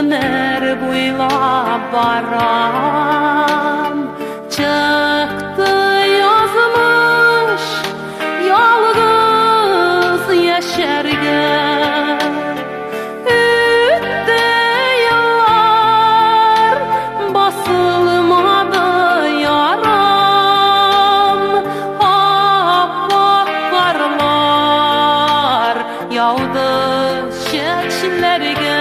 Ömür boylap baram, çıktı yazmış yalnız yaşarga. Üttü yıllar basılmadı yaram, appak karlar yağdı çeçlerge.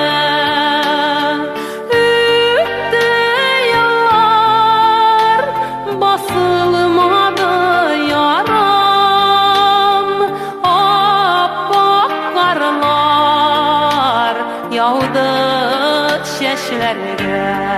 Yağdı çeşmelerge.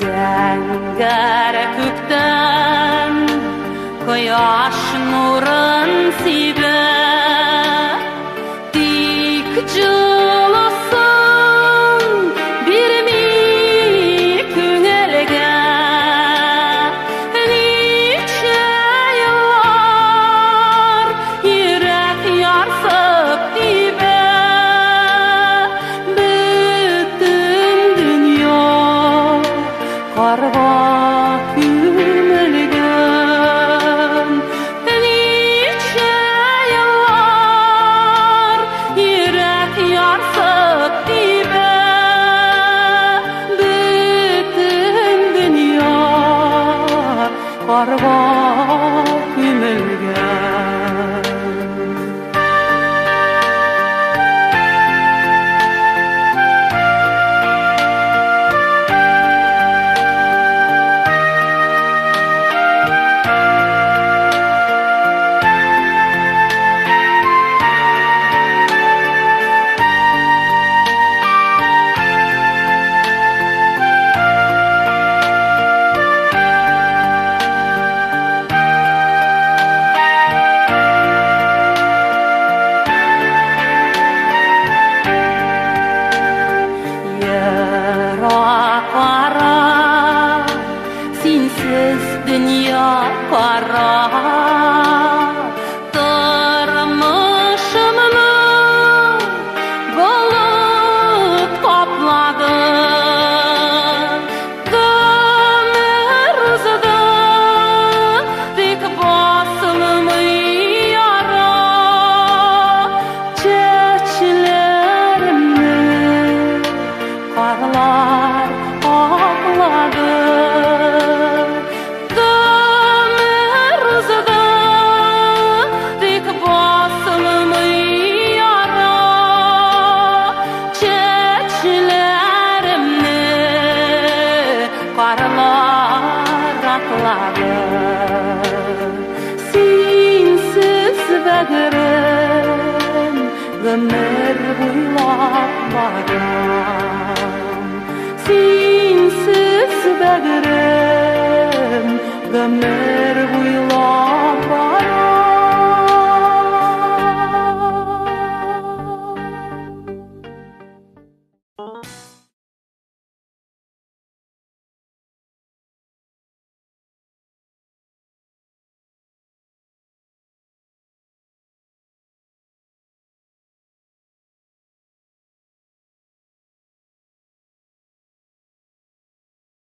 Zengər kökten koyaş nurun sibə. Cılasın bir mi künelge. Nice yıllar yürek yarsıp dibe. Bütün dünya karga kümülgen. Nice yıllar yarsıp dibe. Bütün dünya karga kümülgen. Dünya para tırmışımını balık topladı. Gömür uzadı dik basılımı yara. Çeçlerimni karlar ağladı. Sensiz bägirem ömür boylap baram. Sensiz bägirem ömür